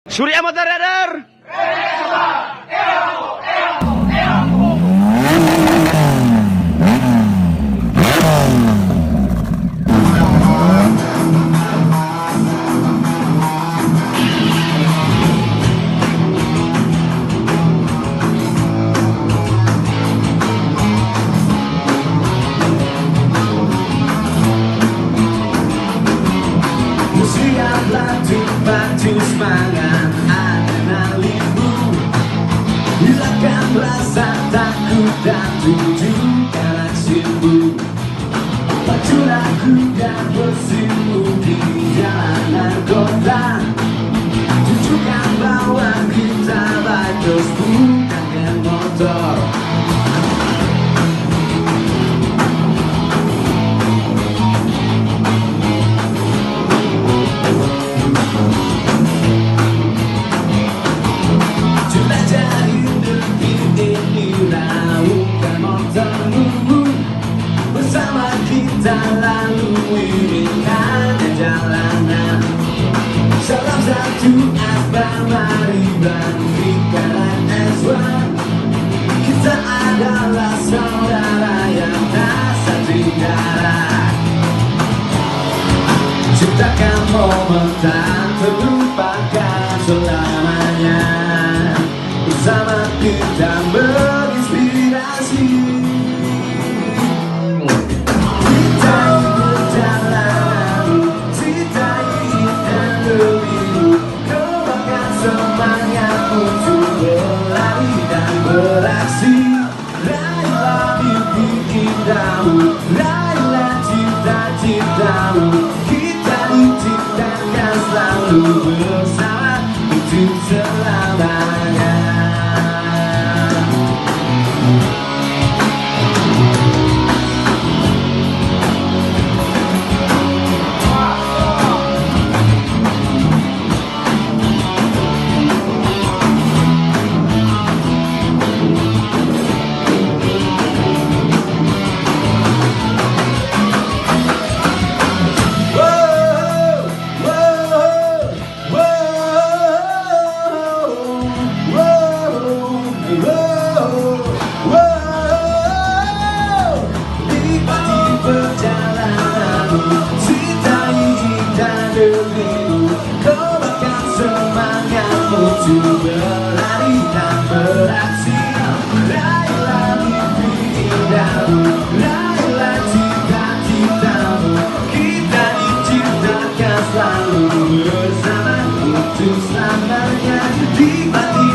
Surya Motor. Batu semangat adrenalinmu, hilangkan rasa takut dan tunjukkan aksimu. Paculah kuda bersimpu di jalanan kota, tunjukkan bahwa kita bikers bukan geng motor. Bersama kita lalui rintangan jalanan. Salam satu abang, mari bangkitkan S1. Kita adalah saudara yang tak satu darah. Ciptakan momen tak terlupakan selamanya. Bersama kita menginspirasi. Raihlah mimpi indahmu, raihlah cita-citamu. Kita diciptakan selalu bersama untuk selamanya. Untuk berlari dan beraksi, raihlah mimpi indahmu, raihlah cita-citamu. Kita diciptakan selalu bersama untuk selamanya. Nikmati